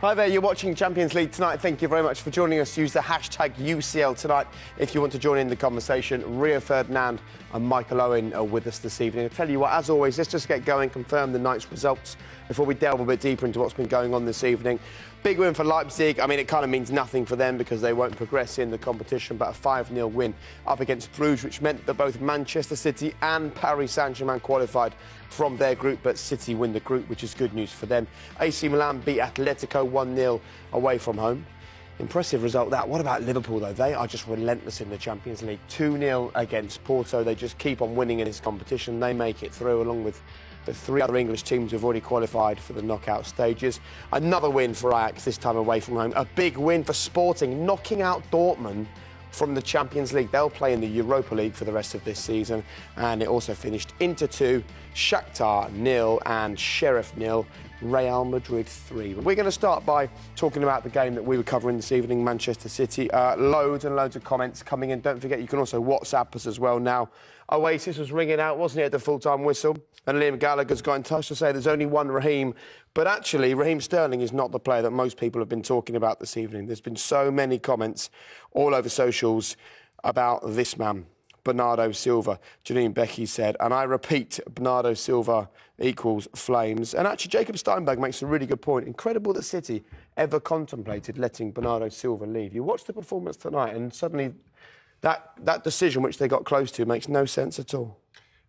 Hi there, you're watching Champions League tonight. Thank you very much for joining us. Use the hashtag UCL tonight if you want to join in the conversation. Rio Ferdinand and Michael Owen are with us this evening. I'll tell you what, as always, let's just get going, confirm the night's results before we delve a bit deeper into what's been going on this evening. Big win for Leipzig. I mean, it kind of means nothing for them because they won't progress in the competition, but a 5-0 win up against Bruges, which meant that both Manchester City and Paris Saint-Germain qualified from their group, but City win the group, which is good news for them. AC Milan beat Atletico 1-0 away from home. Impressive result that. What about Liverpool, though? They are just relentless in the Champions League. 2-0 against Porto. They just keep on winning in this competition. They make it through, along with the 3 other English teams who've already qualified for the knockout stages. Another win for Ajax, this time away from home. A big win for Sporting, knocking out Dortmund from the Champions League. They'll play in the Europa League for the rest of this season. And it also finished Inter 2, Shakhtar 0 and Sheriff 0, Real Madrid 3. We're going to start by talking about the game that we were covering this evening, Manchester City. Loads and loads of comments coming in. Don't forget, you can also WhatsApp us as well now. Oasis was ringing out, wasn't it, at the full-time whistle? And Liam Gallagher's got in touch to say there's only one Raheem. But actually, Raheem Sterling is not the player that most people have been talking about this evening. There's been so many comments all over socials about this man, Bernardo Silva. Janine Becky said, and I repeat, Bernardo Silva equals flames. And actually, Jacob Steinberg makes a really good point. Incredible that City ever contemplated letting Bernardo Silva leave. You watch the performance tonight and suddenly that decision, which they got close to, makes no sense at all.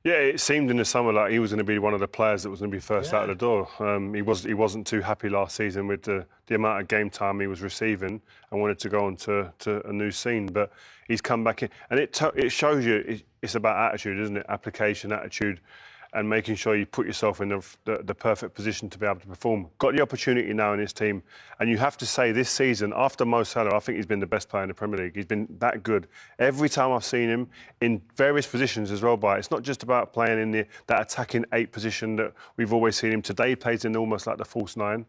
Yeah, it seemed in the summer like he was going to be one of the players that was going to be first out of the door. He wasn't too happy last season with the amount of game time he was receiving and wanted to go on to a new scene. But he's come back in, and it shows you it's about attitude, isn't it? Application, attitude, and making sure you put yourself in the perfect position to be able to perform. Got the opportunity now in his team, and you have to say this season, after Mo Salah, I think he's been the best player in the Premier League. He's been that good. Every time I've seen him in various positions as well, it's not just about playing in that attacking 8 position that we've always seen him. Today he plays in almost like the false 9.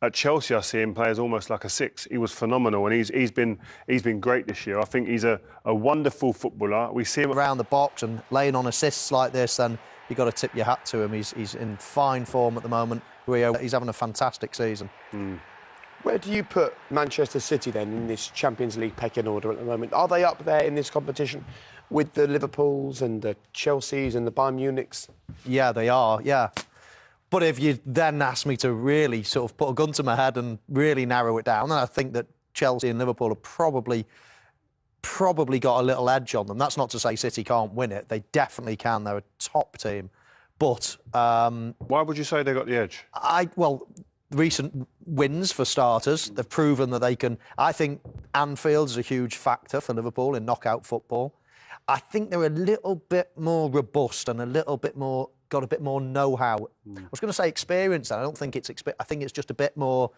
At Chelsea, I see him play as almost like a 6. He was phenomenal, and he's been great this year. I think he's a wonderful footballer. We see him around the box and laying on assists like this, and you've got to tip your hat to him. He's in fine form at the moment. He's having a fantastic season. Where do you put Manchester City then in this Champions League pecking order at the moment? Are they up there in this competition with the Liverpools and the Chelseas and the Bayern Munichs? Yeah, they are, yeah. But if you then ask me to really sort of put a gun to my head and really narrow it down, then I think that Chelsea and Liverpool have probably got a little edge on them. That's not to say City can't win it. They definitely can. They're a top team. But why would you say they got the edge? Well, recent wins for starters. They've proven that they can. I think Anfield is a huge factor for Liverpool in knockout football. I think they're a little bit more robust and got a bit more know-how. I was going to say experience, and I don't think it's I think it's just a bit more.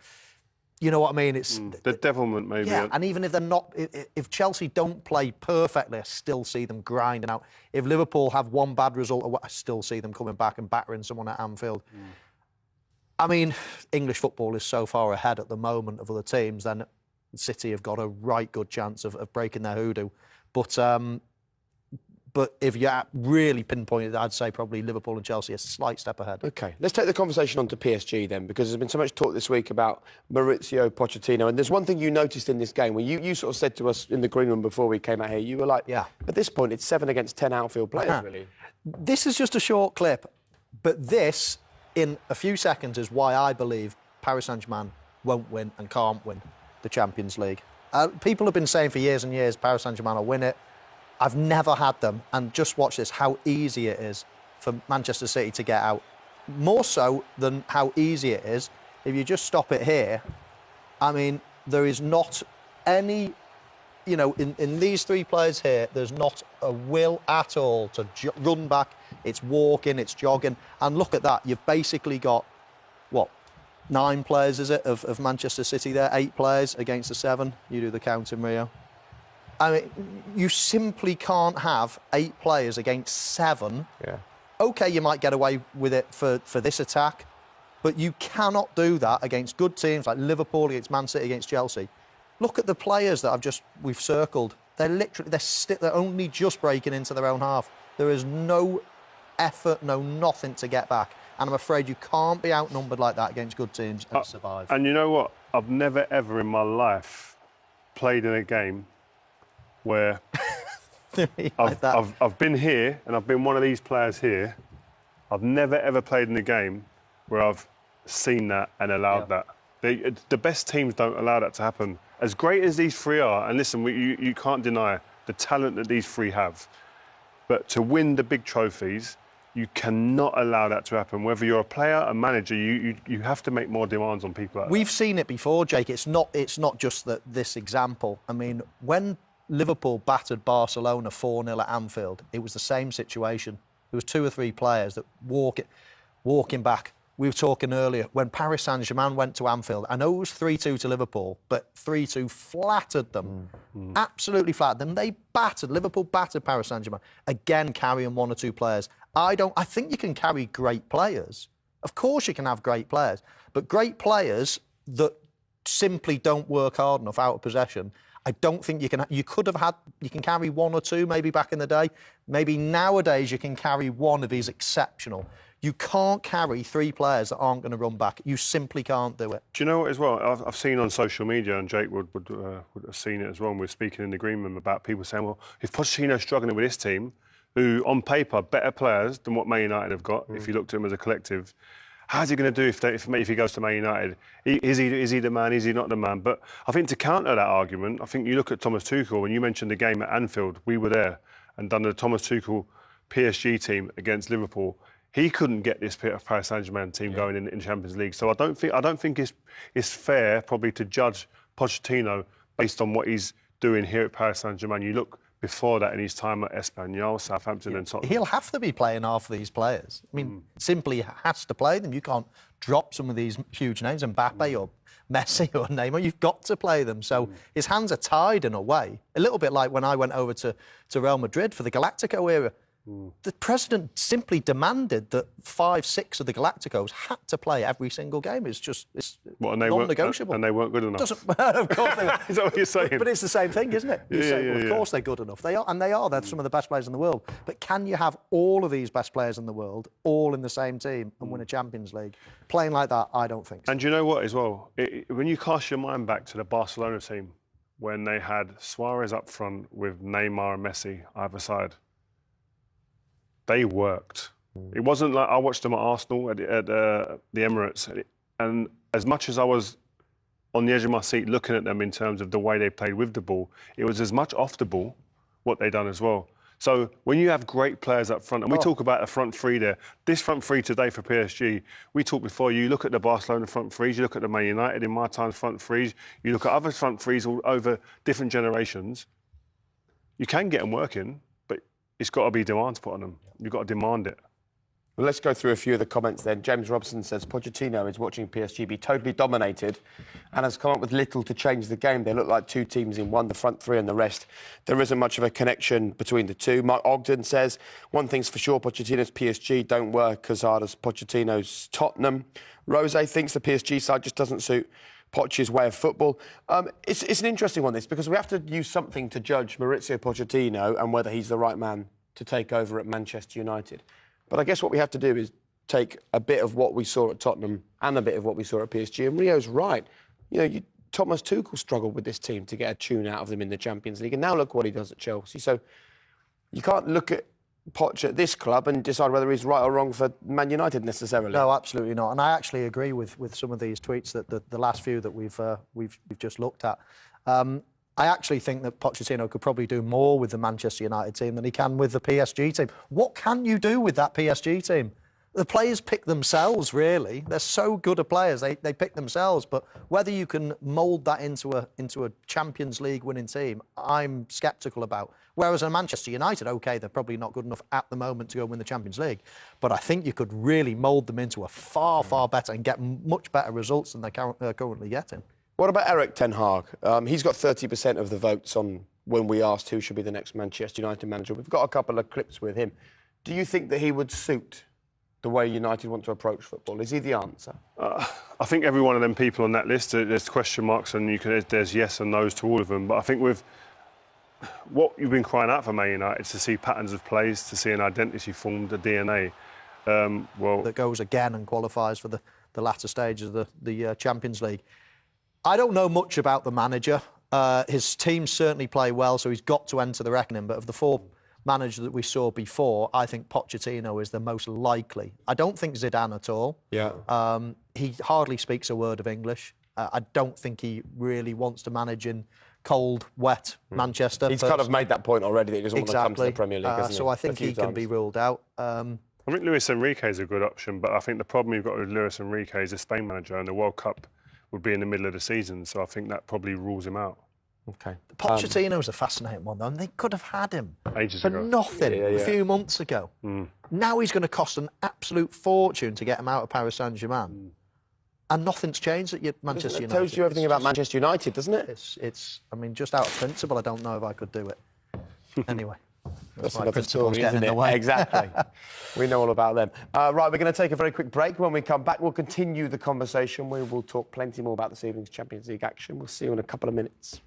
You know what I mean? It's the devilment, maybe. Yeah, and even if they're not, if Chelsea don't play perfectly, I still see them grinding out. If Liverpool have one bad result, I still see them coming back and battering someone at Anfield. I mean, English football is so far ahead at the moment of other teams, then City have got a right good chance of breaking their hoodoo. But if you really pinpointed, I'd say probably Liverpool and Chelsea a slight step ahead. OK, let's take the conversation on to PSG then, because there's been so much talk this week about Mauricio Pochettino. And there's one thing you noticed in this game where you sort of said to us in the green room before we came out here, you were like, yeah, at this point, it's 7 against 10 outfield players, really. This is just a short clip, but this, in a few seconds, is why I believe Paris Saint-Germain won't win and can't win the Champions League. People have been saying for years and years, Paris Saint-Germain will win it. I've never had them, and just watch this, how easy it is for Manchester City to get out. More so than how easy it is, if you just stop it here, I mean, there is not any, you know, in these 3 players here, there's not a will at all to run back. It's walking, it's jogging, and look at that. You've basically got, what, 9 players, is it, of Manchester City there? 8 players against the 7. You do the counting, Rio. I mean, you simply can't have 8 players against 7. Yeah. OK, you might get away with it for this attack, but you cannot do that against good teams like Liverpool, against Man City, against Chelsea. Look at the players that we've circled. They're only just breaking into their own half. There is no effort, no nothing to get back. And I'm afraid you can't be outnumbered like that against good teams and survive. And you know what? I've never, ever in my life played in a game where I've been here and I've been one of these players here. I've never, ever played in a game where I've seen that and allowed that. The best teams don't allow that to happen. As great as these three are, and listen, you can't deny the talent that these three have, but to win the big trophies, you cannot allow that to happen. Whether you're a player, a manager, you have to make more demands on people like We've seen it before, Jake. It's not just this example. I mean, when Liverpool battered Barcelona 4-0 at Anfield, it was the same situation. There was 2 or 3 players that walking back. We were talking earlier, when Paris Saint-Germain went to Anfield, I know it was 3-2 to Liverpool, but 3-2 flattered them. Absolutely flattered them. Liverpool battered Paris Saint-Germain. Again, carrying 1 or 2 players. I think you can carry great players. Of course you can have great players, but great players that simply don't work hard enough out of possession, I don't think you can. You can carry 1 or 2 maybe back in the day. Maybe nowadays you can carry 1 if he's exceptional. You can't carry 3 players that aren't going to run back. You simply can't do it. Do you know what as well? I've seen on social media, and Jake would have seen it as well, and we're speaking in the green room about people saying, well, if Pochettino's struggling with this team, who on paper are better players than what Man United have got, if you look at them as a collective, how's he going to do if he goes to Man United? Is he the man? Is he not the man? But I think to counter that argument, I think you look at Thomas Tuchel, when you mentioned the game at Anfield, we were there and done the Thomas Tuchel PSG team against Liverpool. He couldn't get this Paris Saint-Germain team going in Champions League. So I don't think it's fair probably to judge Pochettino based on what he's doing here at Paris Saint-Germain. You look before that in his time at Espanyol, Southampton and Tottenham. He'll have to be playing half of these players. I mean, simply has to play them. You can't drop some of these huge names, Mbappe or Messi or Neymar. You've got to play them. So his hands are tied in a way. A little bit like when I went over to Real Madrid for the Galactico era. The president simply demanded that 5, 6 of the Galacticos had to play every single game. It's non-negotiable. And they weren't good enough. Of course they were. Is that what you're saying? But it's the same thing, isn't it? Of course they're good enough. They are. They're some of the best players in the world. But can you have all of these best players in the world all in the same team and win a Champions League? Playing like that, I don't think so. And you know what as well? When you cast your mind back to the Barcelona team, when they had Suarez up front with Neymar and Messi either side, they worked. It wasn't like I watched them at Arsenal at the Emirates, and as much as I was on the edge of my seat looking at them in terms of the way they played with the ball, it was as much off the ball what they done as well. So when you have great players up front, and we talk about the front three there, this front three today for PSG, we talked before, you look at the Barcelona front threes, you look at the Man United in my time front threes, you look at other front threes all over different generations, you can get them working, but it's got to be demands put on them. You've got to demand it. Well, let's go through a few of the comments then. James Robson says, Pochettino is watching PSG be totally dominated and has come up with little to change the game. They look like 2 teams in one, the front 3 and the rest. There isn't much of a connection between the 2. Mark Ogden says, one thing's for sure, Pochettino's PSG don't work as hard as Pochettino's Tottenham. Rose thinks the PSG side just doesn't suit Poch's way of football. It's an interesting one, this, because we have to use something to judge Maurizio Pochettino and whether he's the right man to take over at Manchester United. But I guess what we have to do is take a bit of what we saw at Tottenham and a bit of what we saw at PSG. And Rio's right. Thomas Tuchel struggled with this team to get a tune out of them in the Champions League. And now look what he does at Chelsea. So you can't look at Poch at this club and decide whether he's right or wrong for Man United necessarily. No, absolutely not. And I actually agree with some of these tweets that the last few that we've just looked at. I actually think that Pochettino could probably do more with the Manchester United team than he can with the PSG team. What can you do with that PSG team? The players pick themselves, really. They're so good at players, they pick themselves. But whether you can mould that into a Champions League winning team, I'm sceptical about. Whereas at Manchester United, OK, they're probably not good enough at the moment to go win the Champions League. But I think you could really mould them into a far, far better and get much better results than they're currently getting. What about Erik ten Hag? He's got 30% of the votes on when we asked who should be the next Manchester United manager. We've got a couple of clips with him. Do you think that he would suit the way United want to approach football? Is he the answer? I think every one of them people on that list, there's question marks and there's yes and no's to all of them. But I think with what you've been crying out for Man United, to see patterns of plays, to see an identity formed, a DNA, that goes again and qualifies for the latter stage of the Champions League. I don't know much about the manager. His teams certainly play well, so he's got to enter the reckoning. But of the 4 managers that we saw before, I think Pochettino is the most likely. I don't think Zidane at all. Yeah. He hardly speaks a word of English. I don't think he really wants to manage in cold, wet Manchester. He's kind of made that point already that he doesn't want to come to the Premier League, hasn't he? So I think he can be ruled out. I think Luis Enrique is a good option, but I think the problem you've got with Luis Enrique is a Spain manager, and the World Cup would be in the middle of the season, so I think that probably rules him out. Okay. Pochettino's a fascinating one, though, and they could have had him Ages for ago. nothing a few months ago. Now he's going to cost an absolute fortune to get him out of Paris Saint-Germain. And nothing's changed at Manchester United. It tells you everything about Manchester United, doesn't it? I mean, just out of principle, I don't know if I could do it. Anyway. That's my another principles story, getting isn't in it? the way. Exactly. We know all about them. Right, we're going to take a very quick break. When we come back, we'll continue the conversation. We will talk plenty more about this evening's Champions League action. We'll see you in a couple of minutes.